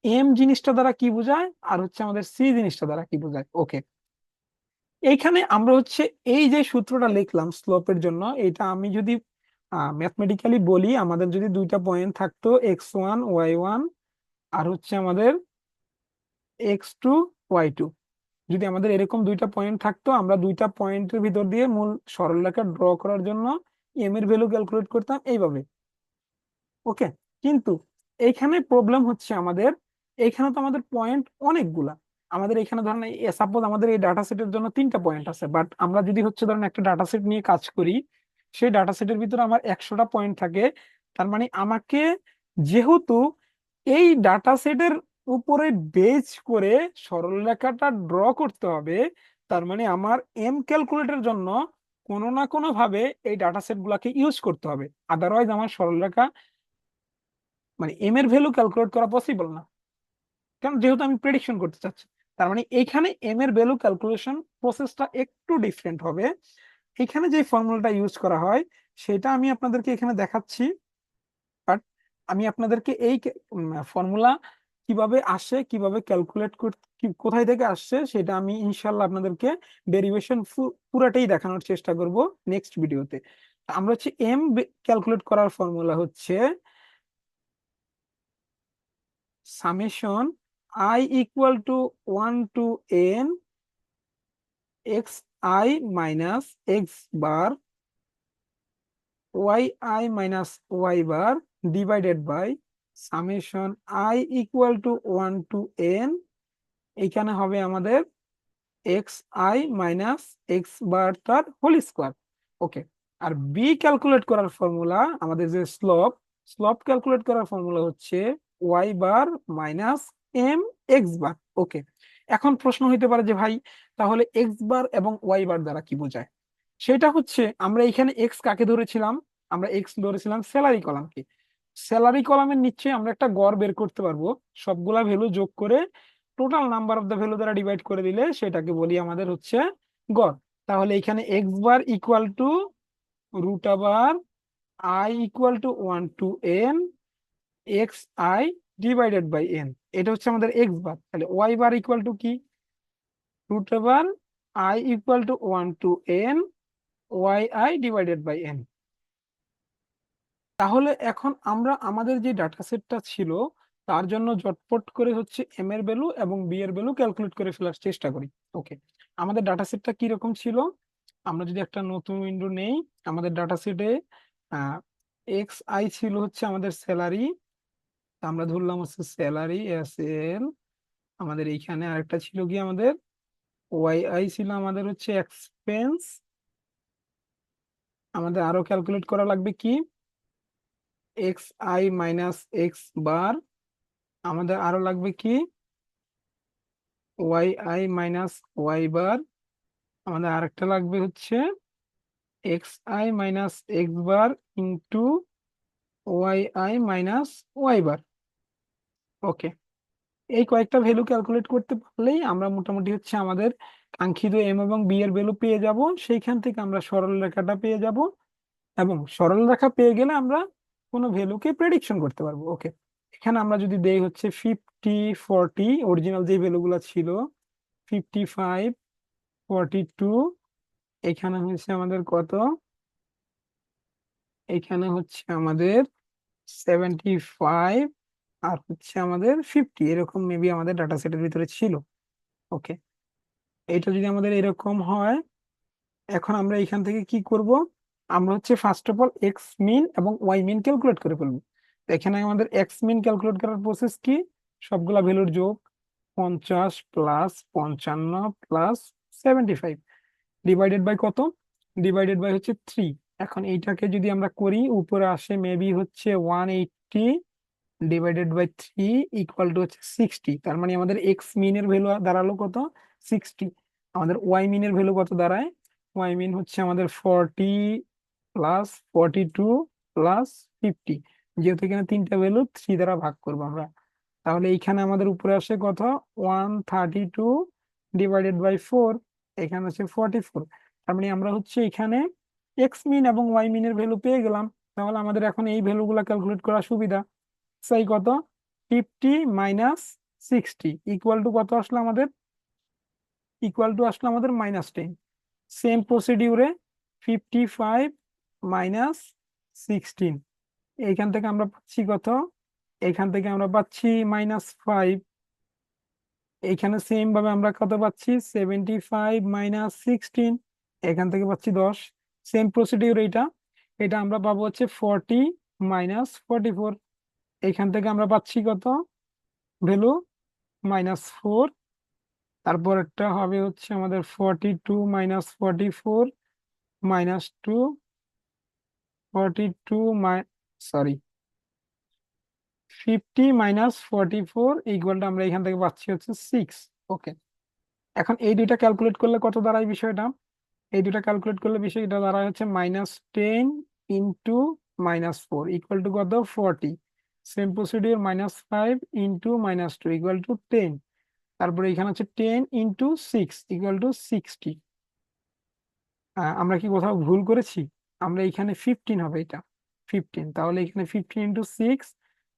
এম জিনিসটা দ্বারা কি বোঝায় আর হচ্ছে আমাদের সি জিনিসটা দ্বারা কি বোঝায়। ওকে, এইখানে আমরা হচ্ছে এই যে সূত্রটা লিখলাম স্লোপের জন্য, এটা আমি যদি ম্যাথমেটিক্যালি বলি, আমাদের যদি দুইটা পয়েন্ট থাকতো x1 y1 আর হচ্ছে আমাদের x2 y2, যদি আমাদের এরকম দুইটা পয়েন্ট থাকতো, আমরা দুইটা পয়েন্টের ভিতর দিয়ে মূল সরলরেখা ড্র করার জন্য এম এর ভ্যালু ক্যালকুলেট করতাম এইভাবে। ওকে, কিন্তু এইখানে প্রবলেম হচ্ছে আমাদের, এইখানে তো আমাদের পয়েন্ট অনেকগুলা। আমাদের এখানে ধরেন সাপোজ আমাদের এই ডাটা সেটের জন্য 3টা পয়েন্ট আছে, বাট আমরা যদি হচ্ছে ধরেন একটা ডাটা সেট নিয়ে কাজ করি, সেই ডাটা সেটের ভিতরে আমার 100টা পয়েন্ট থাকে। তার মানে আমাকে যেহেতু এই ডাটা সেটের উপরে বেজ করে সরলরেখাটা ড্র করতে হবে, তার মানে আমার এম ক্যালকুলেটের জন্য কোনো না কোনো ভাবে এই ডাটা সেট গুলাকে ইউজ করতে হবে। আদারওয়াইজ আমার সরলরেখা মানে এম এর ভ্যালু ক্যালকুলেট করা পসিবল না, কারণ যেহেতু আমি প্রেডিকশন করতে চাচ্ছি। তার মানে এইখানে এম এর ভ্যালু ক্যালকুলেশন প্রসেসটা একটু ডিফারেন্ট হবে। এখানে যে ফর্মুলাটা ইউজ করা হয় সেটা আমি আপনাদেরকে এখানে দেখাচ্ছি, বাট আমি আপনাদেরকে এই ফর্মুলা কিভাবে আসে, কিভাবে ক্যালকুলেট কোথায় থেকে আসছে সেটা আমি ইনশাল্লাহ আপনাদেরকে ডেরিভেশন পুরাটাই দেখানোর চেষ্টা করব নেক্সট ভিডিওতে। আমরা হচ্ছে এম ক্যালকুলেট করার ফর্মুলা হচ্ছে summation I equal to 1 to n X I minus X bar Y I minus Y bar divided by summation I equal to 1 to n, এইখানে হবে আমাদের X I minus X bar তার whole square. Okay, আর B calculate করার formula, আমাদের যে slope calculate করার formula হচ্ছে Y bar minus M X bar. Okay, এখন প্রশ্ন হইতে পারে যে ভাই তাহলে এক্স বার এবং ওয়াই বার দ্বারা কি বোঝায়? সেটা হচ্ছে আমরা এখানে এক্স কাকে ধরেছিলাম? আমরা এক্স ধরেছিলাম স্যালারি কলামকে। স্যালারি কলামের নিচে আমরা একটা গড় বের করতে পারবো, সবগুলা ভ্যালু যোগ করে total number of the value দ্বারা ডিভাইড করে দিলে সেটাকে বলি আমাদের হচ্ছে গড়। তাহলে এখানে X bar equal to root আবার I equal to 1 to n X I divided by N, এটা হচ্ছে আমাদের এক্স বার। তাহলে ওয়াই বার ইকুয়াল টু কি? রুট আবার I equal to 1 to n Y I divided by N. তাহলে এখন আমরা আমাদের যে ডাটা সেটটা ছিল তার জন্য ঝটপট করে হচ্ছে এম এর ভ্যালু এবং বি এর ভ্যালু ক্যালকুলেট করে ফেলার চেষ্টা করি। ওকে, আমাদের ডাটা সেটটা কি রকম ছিল? আমরা যদি একটা নতুন উইন্ডো নেই, আমাদের ডাটা সেটে এক্স আই ছিল হচ্ছে আমাদের স্যালারি, আমরা ধরলাম হচ্ছে স্যালারি এস এল। আমাদের এইখানে আরেকটা ছিল কি আমাদের ওয়াই আই ছিল আমাদের হচ্ছে এক্সপেন্স। আমাদের আরো ক্যালকুলেট করা লাগবে কি X I minus X bar. আমাদের আরো লাগবে কি Y I minus Y bar. আমাদের আরেকটা লাগবে হচ্ছে X I minus X bar into Y I minus Y bar. Okay, এই কয়েকটা ভ্যালু ক্যালকুলেট করতে পারলেই আমরা মোটামুটি হচ্ছে আমাদের কাঙ্ক্ষিত এম এবং বি এর ভ্যালু পেয়ে যাব। সেইখান থেকে আমরা সরল রেখাটা পেয়ে যাব, এবং সরল রেখা পেয়ে গেলে আমরা কোনো ভ্যালুকে প্রেডিকশন করতে পারবো। ওকে, এখানে আমরা যদি দেই হচ্ছে 50 40, অরিজিনাল যে ভ্যালুগুলো ছিল 55 42, এখানে হচ্ছে আমাদের কত? এখানে হচ্ছে আমাদের 75 আর হচ্ছে আমাদের 50, এরকম মেবি আমাদের ডাটা সেটের ভিতরে ছিল। ওকে, এটা যদি আমাদের এরকম হয়, এখন আমরা এখান থেকে কি করব? আমরা হচ্ছে ফার্স্ট অফ অল এক্স মিন এবং ওয়াই মিন ক্যালকুলেট করে ফেলবো। তো এখানে আমাদের এক্স মিন ক্যালকুলেট করার প্রসেস কি? সবগুলা ভ্যালুর যোগ, 50 প্লাস 55 প্লাস 75 ডিভাইডেড বাই কত? ডিভাইডেড বাই হচ্ছে 3। এখন এইটাকে যদি আমরা করি, উপরে আসে মেবি হচ্ছে 180 ডিভাইডেড বাই 3 ইকুয়াল টু হচ্ছে 60। তার মানে আমাদের এক্স মিনের ভ্যালু দাঁড়ালো কত? 60। আমাদের ওয়াই মিনের ভ্যালু কত দাঁড়ায়? ওয়াই মিন হচ্ছে আমাদের 40 প্লাস 42 প্লাস 50। যেহেতু এখানে তিনটা ভ্যালু 3 দ্বারা ভাগ করবো আমরা, তাহলে এইখানে আমাদের উপরে আসে কত? 132 ডিভাইডেড বাই 4, এখানে আছে 44। তার মানে আমরা হচ্ছে এখানে এক্স মিন এবং ওয়াই মিনের ভ্যালু পেয়ে গেলাম। তাহলে আমাদের এখন এই ভ্যালুগুলো ক্যালকুলেট করা সুবিধা। সাই কত? 50 মাইনাস 60 ইকুয়াল টু কত আসলো আমাদের? ইকুয়াল টু আসলো আমাদের -10। সেম প্রসিডিউরে 55 মাইনাস 16, এইখান থেকে আমরা পাচ্ছি কত? এখান থেকে আমরা পাচ্ছি -5। এইখানে সেম ভাবে আমরা কত পাচ্ছি? 75 মাইনাস 16, এখান থেকে পাচ্ছি 10। সেম প্রসিডিউর এটা, এটা আমরা পাবো হচ্ছে 40 মাইনাস 44, এখান থেকে আমরা পাচ্ছি কত ভ্যালু? -4। তারপর একটা হবে হচ্ছে আমাদের 42 মাইনাস 44 -2, 42 সরি 50 মাইনাস 44 ইকুয়ালটা আমরা এখান থেকে পাচ্ছি হচ্ছে 6। ওকে, এখন এই দুইটা ক্যালকুলেট করলে কত দাঁড়ায় বিষয়টা? এই দুইটা ক্যালকুলেট করলে বিষয়টা দাঁড়ায় হচ্ছে -10 ইন্টু -4 ইকুয়াল টু কত? 40। Same procedure -5 into -2 equal to 10। তারপরে এখানে হচ্ছে 10 ইন্টু 6 ইকুয়াল টু 60। আমরা কি কোথাও ভুল করেছি? আমরা এখানে 15 হবে, এটা 15। তাহলে এখানে 15 ইন্টু 6,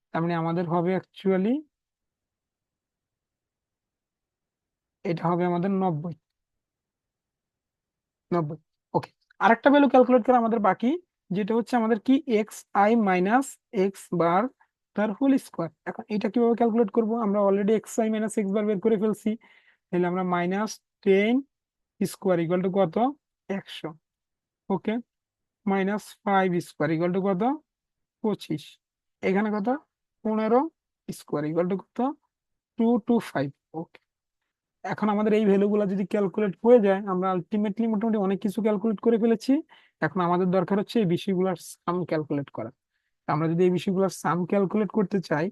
তার মানে আমাদের হবে অ্যাকচুয়ালি, এটা হবে আমাদের 90। 90। ওকে, আরেকটা ভ্যালু ক্যালকুলেট করা আমাদের বাকি, যেটা হচ্ছে আমাদের কি? X I minus X bar তার হোল স্কোয়ার। এখন এটা কিভাবে ক্যালকুলেট করব? আমরা already X I minus X bar বের করে ফেলছি। তাহলে আমরা -10 স্কোয়ার ইকুয়াল টু কত? 100। ওকে, -5 স্কোয়ার ইকুয়াল টু কত? 25। এখানে কত? 15 স্কোয়ার ইকুয়াল টু কত? 225। ওকে, এখন আমাদের এই ভ্যালুগুলো যদি ক্যালকুলেট হয়ে যায়, আমরা আলটিমেটলি মোটামুটি অনেক কিছু ক্যালকুলেট করে ফেলেছি। এখন আমাদের দরকার হচ্ছে এই বিষয়গুলোর সাম ক্যালকুলেট করা। আমরা যদি এই বিষয়গুলোর সাম ক্যালকুলেট করতে চাই,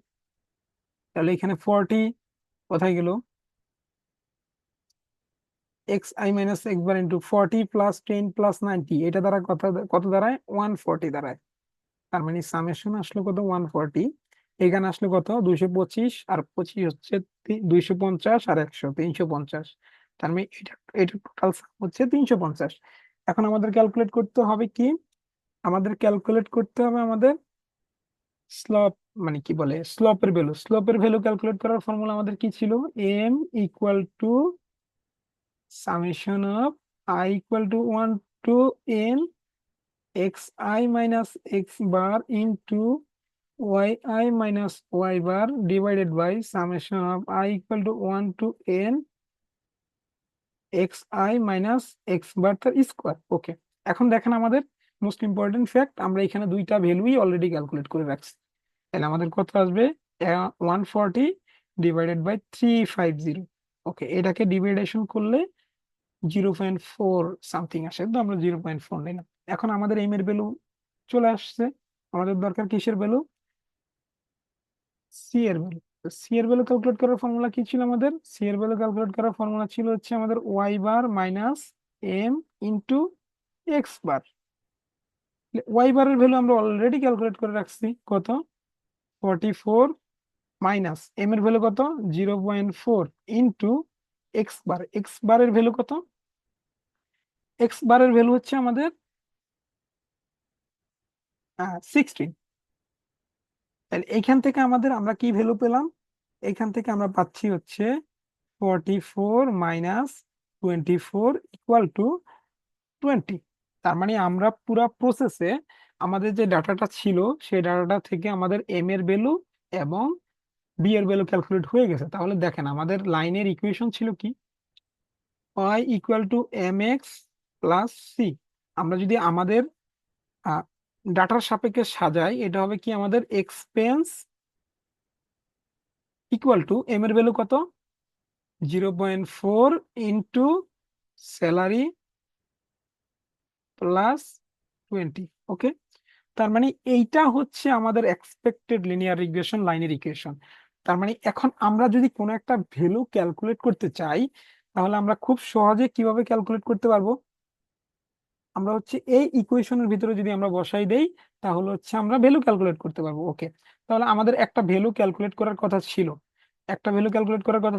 তাহলে এখানে 40 কোথায় গেল? X I minus X bar into 40 plus 10 plus 90, এটা দ্বারা কত কত দাঁড়ায়? 140 দাঁড়ায়। তার মানে সামেশন আসলো কত? 140। এখানে আসলো কত? 225, আর 25 হচ্ছে 250, আর 100 350। তার মানে এটা এটা টোটাল হচ্ছে 350। এখন আমাদের ক্যালকুলেট করতে হবে কি? আমাদের ক্যালকুলেট করতে হবে আমাদের স্লপ, মানে কি বলে, স্লোপের ভ্যালু। স্লোপের ভ্যালু ক্যালকুলেট করার ফর্মুলা আমাদের কি ছিল? M equal to summation of I equal to 1 to N X I minus X bar into Y I minus Y bar divided by summation of I equal to 1 to N X I minus X bar তার square. ওকে, এখন দেখেন আমাদের most important fact, আমরা এখানে দুইটা ভ্যালুই already calculate করে রাখছি। তাহলে আমাদের কত আসবে? 140 ডিভাইডেড বাই 350। ওকে, এটাকে ডিভাইডেশন করলে 0.4 সামথিং আসে, তো আমরা 0.4 নিলাম। এখন আমাদের এম এর ভ্যালু চলে আসছে। আমাদের দরকার কিসের ভ্যালু? সি এর ভ্যালু। সি এর ভ্যালু ক্যালকুলেট করার ফর্মুলা কি ছিল আমাদের? সি এর ভ্যালু ক্যালকুলেট করার ফর্মুলা ছিল হচ্ছে আমাদের Y bar minus M into x bar. Y বারের ভ্যালু আমরা অলরেডি ক্যালকুলেট করে রাখছি, কত? 44 মাইনাস এম এর ভ্যালু কত? 0.4 ইন্টু এক্স বার। এক্স বারের ভ্যালু কত? এক্স বারের ভ্যালু হচ্ছে আমাদের 16। তাহলে এইখান থেকে আমরা কি ভ্যালু পেলাম? এখান থেকে আমরা পাচ্ছি হচ্ছে 44 মাইনাস 24 ইকুয়াল টু 20। তার মানে আমরা পুরা প্রসেসে আমাদের যে ডাটাটা ছিল, সেই ডাটাটা থেকে আমাদের এম এর ভ্যালু এবং বি এর ভ্যালু ক্যালকুলেট হয়ে গেছে। তাহলে দেখেন আমাদের লাইনের ইকুয়েশন ছিল কি, Y equal to M X plus C. আমরা যদি আমাদের ডাটার সাপেক্ষে সাজাই, এটা হবে কি, আমাদের এক্সপেন্স ইকুয়াল টু এম এর ভ্যালু কত, 0.4 ইন্টু স্যালারি প্লাস 20। ওকে, তার মানে এইটা হচ্ছে আমাদের এক্সপেক্টেড লিনিয়ার রিগ্রেশন লাইনের ইকুয়েশন। তার মানে এখন আমরা যদি কোনো একটা ভ্যালু ক্যালকুলেট করতে চাই, তাহলে আমরা খুব সহজে কিভাবে ক্যালকুলেট করতে পারবো, আমরা হচ্ছে এই ইকুয়েশনের ভিতরে যদি আমরা বসাই দেই, তাহলে হচ্ছে আমরা ভ্যালু ক্যালকুলেট করতে পারবো। ওকে, তাহলে আমাদের একটা ভ্যালু ক্যালকুলেট করার কথা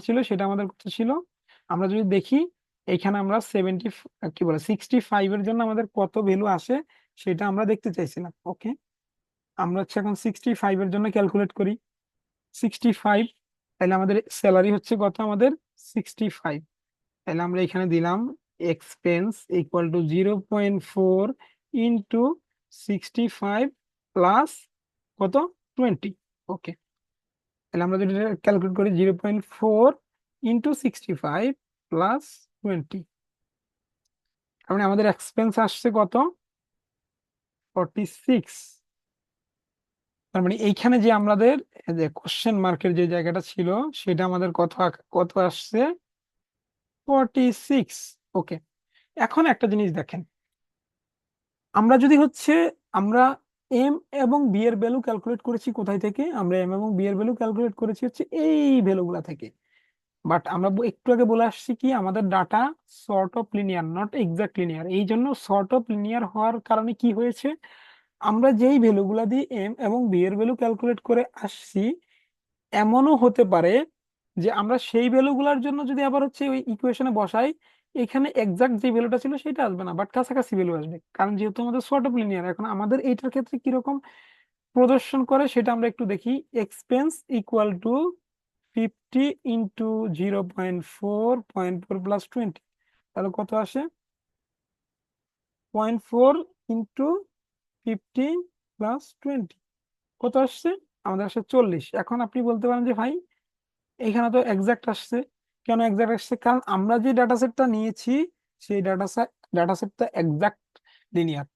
ছিল, সেটা আমাদের কত ছিল, আমরা যদি দেখি এখানে আমরা 65 এর জন্য আমাদের কত ভ্যালু আসে সেটা আমরা দেখতে চাইছিলাম। ওকে, আমরা হচ্ছে এখন 65 এর জন্য ক্যালকুলেট করি। 65, তাহলে আমাদের স্যালারি হচ্ছে কত, আমাদের 65। তাহলে আমরা এখানে দিলাম expense equal to 0.4 into 65 plus কত, 20। ওকে, তাহলে আমরা যদি ক্যালকুলেট করি 0.4 ইন্টু 65 প্লাস 20, তার মানে আমাদের এক্সপেন্স আসছে কত, 46। তার মানে এইখানে যে আমাদের যে কোশ্চেন মার্কের যে জায়গাটা ছিল, সেটা আমাদের কত কত আসছে, 46। ওকে, এখন একটা জিনিস দেখেন, আমরা যদি হচ্ছে আমরা এম এবং বি এর ভ্যালু ক্যালকুলেট করেছি কোথায় থেকে, আমরা এম এবং বি এর ভ্যালু ক্যালকুলেট করেছি হচ্ছে এই ভ্যালুগুলা থেকে। বাট আমরা একটু আগে বলে আসছি কি, আমাদের data sort of linear, not exact linear. এই জন্য সর্ট অফ লিনিয়ার হওয়ার কারণে কি হয়েছে, আমরা যেই ভ্যালুগুলা দিয়ে এম এবং বি এর ভ্যালু ক্যালকুলেট করে আসছি, এমনও হতে পারে যে আমরা সেই ভ্যালুগুলোর জন্য যদি আবার হচ্ছে ওই ইকুয়েশনে বসাই, এখানে এক্সাক্ট যে ভ্যালুটা ছিল সেটা আসবে না, বাট কাছাকাছি ভ্যালু আসবে, কারণ যেহেতু আমাদের সর্ট অফ লিনিয়ার। এখন আমাদের এইটার ক্ষেত্রে কিরকম প্রদর্শন করে সেটা আমরা একটু দেখি। Expense equal to 50 into 0.4 plus 20, তাহলে কত আসে, 0.4 ইন্টু 50 প্লাস 20, কত আসছে, আমাদের আসছে 40। এখন আপনি বলতে পারেন যে ভাই এখানে তো এক্সাক্ট আসছে, কেন এক্সাক্ট আসছে, কারণ আমরা যে ডাটা সেটটা নিয়েছি সেই ডাটা সেটটা এক্সাক্ট লিনিয়ার।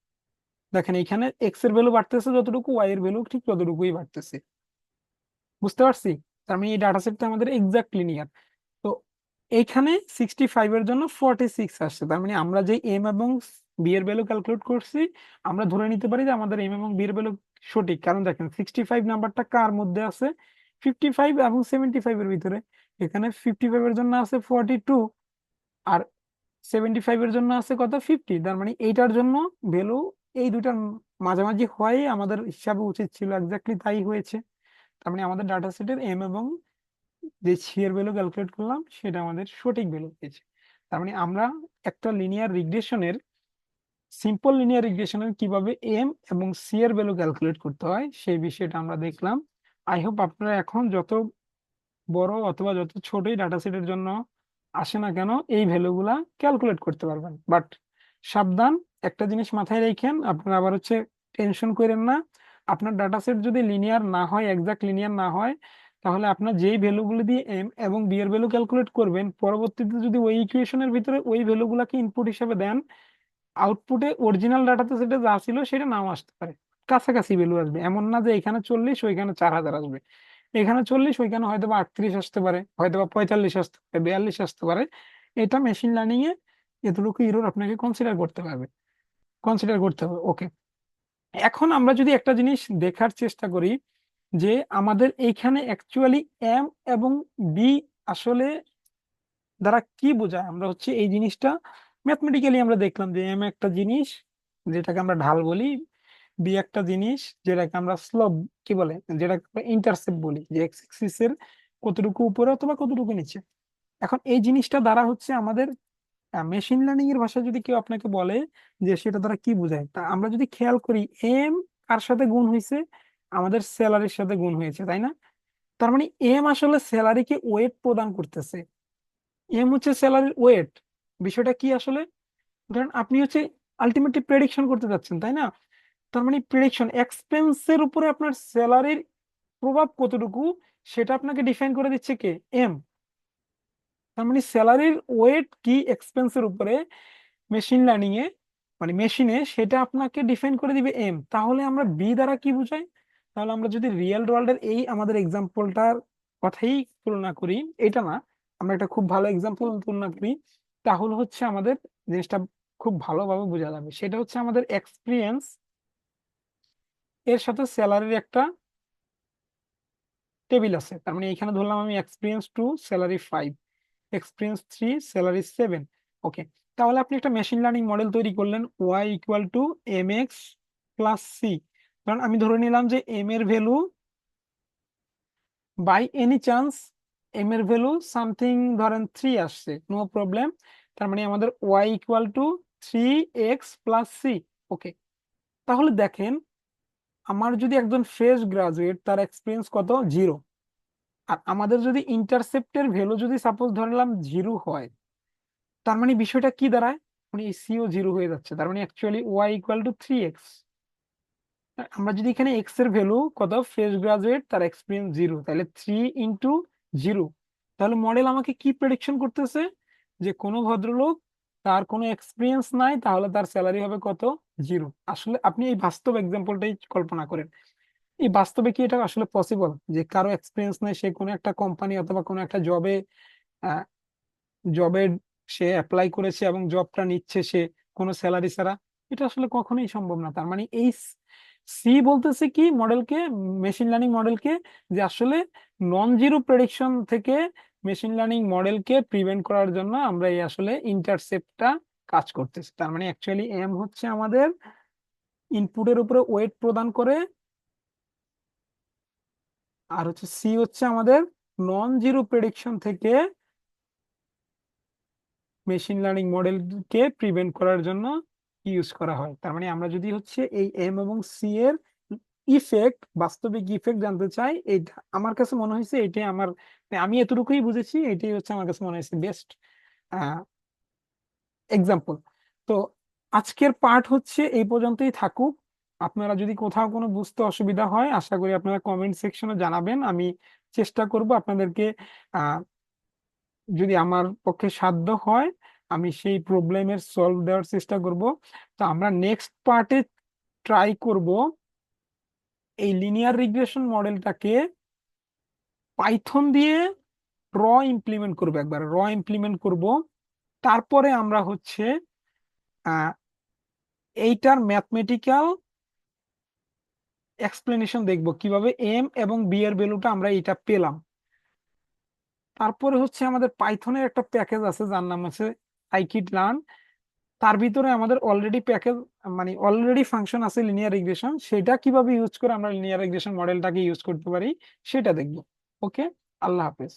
দেখেন এখানে এক্স এর ভ্যালু বাড়তেছে যতটুকু, ওয়াই এর ভ্যালু ঠিক ততটুকুই বাড়তেছে, বুঝতে পারছি। তার মানে এই ডাটা সেটটা আমাদের এক্সাক্ট লিনিয়ার। তো এইখানে 65 এর জন্য 46 আসছে, তার মানে আমরা যে এম এবং বি এর ভ্যালু ক্যালকুলেট করছি, আমরা ধরে নিতে পারি যে আমাদের এম এবং বি এর ভ্যালু সঠিক। কারণ দেখেন 65 নাম্বারটা কার মধ্যে আছে, 55 এবং 75 এর ভিতরে। এখানে 55 এর জন্য আছে 42, আর 75 এর জন্য আছে কত, 50। তার মানে এইটার জন্য ভ্যালু এই দুটার মাঝামাঝি হয় আমাদের হিসাবে উচিত ছিল, এক্স্যাক্টলি তাই হয়েছে। তার মানে আমাদের ডাটা সেটের এম এবং যে সি এর ভ্যালু ক্যালকুলেট করলাম সেটা আমাদের সঠিক ভ্যালু পেয়েছে। তার মানে আমরা একটা লিনিয়ার রিগ্রেশনের, সিম্পল লিনিয়ার রিগ্রেশনের কিভাবে এম এবং সি এর ভ্যালু ক্যালকুলেট করতে হয় সেই বিষয়টা আমরা দেখলাম। আই হোপ আপনারা এখন যত বড় অথবা যত ছোটই ডাটা সেটের জন্য আসে না কেন, এই ভ্যালুগুলা ক্যালকুলেট করতে পারবেন। বাট সাবধান, একটা জিনিস মাথায় রাখেন, আপনারা আবার হচ্ছে টেনশন করেন না। আপনার ডাটা সেট যদি লিনিয়ার না হয়, এক্সাক্ট লিনিয়ার না হয়, তাহলে আপনার যেই ভ্যালুগুলো দিয়ে এম এবং বি এর ভ্যালু ক্যালকুলেট করবেন, পরবর্তীতে যদি ওই ইকুয়েশনের ভিতরে ওই ভ্যালুগুলাকে ইনপুট হিসেবে দেন, আউটপুটে অরিজিনাল ডাটাতে সেটা যা ছিল সেটা নাও আসতে পারে, কাছাকাছি ভ্যালু আসবে। এমন না যে এখানে 40 ওইখানে 4000 আসবে, এখানে 40 ওইখানে হয়তো বা 38 আসতে পারে, হয়তো বা 45 আসতে পারে, 42 আসতে পারে। এটা মেশিন লার্নিং এ এতটুকু এরর আপনাকে কনসিডার করতে হবে। ওকে, এখন আমরা যদি একটা জিনিস দেখার চেষ্টা করি যে আমাদের এইখানে অ্যাকচুয়ালি এম এবং বি আসলে দ্বারা কি বোঝায়, আমরা হচ্ছে এই জিনিসটা ম্যাথমেটিক্যালি আমরা দেখলাম যে এম একটা জিনিস যেটাকে আমরা ঢাল বলি, বি একটা জিনিস যেটাকে আমরা স্লোপ কি বলে, যেটাকে ইন্টারসেপ্ট বলি, যে এক্স অ্যাক্সিস এর কতটুকু উপরে অথবা কতটুকু নিচে। এখন এই জিনিসটা দ্বারা হচ্ছে আমাদের মেশিন লার্নিং এর ভাষায় যদি কেউ আপনাকে বলে যে সেটা দ্বারা কি বোঝায়, তা আমরা যদি খেয়াল করি, এম কার সাথে গুণ হয়েছে, আমাদের স্যালারির সাথে গুণ হয়েছে, তাই না? তার মানে এম আসলে স্যালারিকে ওয়েট প্রদান করতেছে, এম হচ্ছে স্যালারির ওয়েট। বিষয়টা কি আসলে, ধরেন আপনি হচ্ছে আলটিমেটলি প্রেডিকশন করতে যাচ্ছেন, তাই না? তার মানে প্রেডিকশন এক্সপেন্সের উপরে আপনার স্যালারির প্রভাব কতটুকু, সেটা আপনাকে ডিফাইন করে দিচ্ছে কে? এম। তার মানে স্যালারির ওয়েট কি এক্সপেন্সের উপরে মেশিন লার্নিং এ, মানে মেশিনে, সেটা আপনাকে ডিফাইন করে দিবে এম। তাহলে আমরা বি দ্বারা কি বুঝাই? তাহলে আমরা যদি রিয়েল ওয়ার্ল্ডের এই আমাদের এক্সাম্পলটার কথাই তুলনা করি, এটা না, আমরা একটা খুব ভালো এক্সাম্পল তুলনা করি, তাহলে হচ্ছে আমাদের জিনিসটা খুব ভালোভাবে বোঝা যাবে। সেটা হচ্ছে আমাদের এক্সপিরিয়েন্স এর সাথে স্যালারির একটা টেবিল আছে। তার মানে এখানে ধরলাম আমি experience 2, salary 5, experience 3, salary 7। Okay, তাহলে আপনি একটা মেশিন লার্নিং মডেল তৈরি করলেন, Y equal to M X plus C. কারণ আমি ধরে নিলাম যে এম এর value, by any chance M এর ভ্যালু সামথিং ধরেন 3 আসছে, নো প্রবলেম। তার মানে আমাদের ওয়াই ইকুয়াল টু 3x+c। ওকে, তাহলে দেখেন, আমার যদি একজন ফ্রেশ গ্রাজুয়েট, তার এক্সপিরিয়েন্স কত? 0। আর আমাদের যদি ইন্টারসেপ্টের ভ্যালু যদি সাপোজ ধরলাম 0 হয়, তার মানে বিষয়টা কি দাঁড়ায়? মানে এই সিও 0 হয়ে যাচ্ছে, তার মানে actually Y equal two 3x। আমরা যদি এখানে এক্স এর ভ্যালু কত, ফ্রেশ গ্রাজুয়েট তার এক্সপিরিয়েন্স 0, তাহলে 3 × 0, তাহলে মডেল আমাকে কি প্রেডিকশন করতেছে? যে কোনো ভদ্রলোক, তার কোনো এক্সপিরিয়েন্স নাই, তাহলে তার স্যালারি হবে কত? 0। আসলে আপনি এই বাস্তব এক্সাম্পলটাই কল্পনা করেন, এই বাস্তবে কি এটা আসলে পসিবল যে কারো এক্সপিরিয়েন্স নাই, সে কোনো একটা কোম্পানি অথবা কোনো একটা জবে সে অ্যাপ্লাই করেছে এবং জবটা নিচ্ছে সে কোনো স্যালারি ছাড়া? এটা আসলে কখনোই সম্ভব না। তার মানে এই সি বলতেছে কি মডেলকে, মেশিন লার্নিং মডেলকে, যে আসলে নন জিরো প্রেডিকশন থেকে মেশিন লার্নিং মডেলকে প্রিভেন্ট করার জন্য আমরা এই আসলে ইন্টারসেপ্টটা কাজ করতেছি। তার মানে অ্যাকচুয়ালি এম হচ্ছে আমাদের ইনপুটের উপরে ওয়েট প্রদান করে, আর হচ্ছে সি হচ্ছে আমাদের নন জিরো প্রেডিকশন থেকে মেশিন লার্নিং মডেলকে প্রিভেন্ট করার জন্য ইউজ করা হয়। তার মানে আমরা যদি হচ্ছে এই এম এবং সি এর ইফেক্ট, বাস্তবিক ইফেক্ট জানতে চাই, এইটা আমার কাছে মনে হয়েছে, এটাই আমার, আমি এতটুকুই বুঝেছি, এটাই হচ্ছে আমার কাছে মনে হয়েছে বেস্ট এক্সাম্পল। তো আজকের পার্ট হচ্ছে এই পর্যন্তই থাকুক। আপনারা যদি কোথাও কোনো বুঝতে অসুবিধা হয়, আশা করি আপনারা কমেন্ট সেকশনে জানাবেন। আমি চেষ্টা করব আপনাদেরকে, আহ যদি আমার পক্ষে সাধ্য হয়, আমি সেই প্রবলেমের সলভ দেওয়ার চেষ্টা করব। তো আমরা নেক্সট পার্টে ট্রাই করব এই লিনিয়ার রিগ্রেশন মডেলটাকে পাইথন দিয়ে র ইমপ্লিমেন্ট করব, একবার র ইমপ্লিমেন্ট করব। তারপরে আমরা হচ্ছে আহ এইটার ম্যাথমেটিক্যাল এক্সপ্লেনেশন দেখব, কিভাবে এম এবং বি এর ভ্যালুটা আমরা এটা পেলাম। তারপরে হচ্ছে আমাদের পাইথনের একটা প্যাকেজ আছে যার নাম হচ্ছে সাইকিট লার্ন। তার ভিতরে আমাদের অলরেডি প্যাকেজ, মানে অলরেডি ফাংশন আছে লিনিয়ার রিগ্রেশন, সেটা কিভাবে ইউজ করে আমরা লিনিয়ার রিগ্রেশন মডেলটাকে ইউজ করতে পারি সেটা দেখবো। ওকে, আল্লাহ হাফেজ।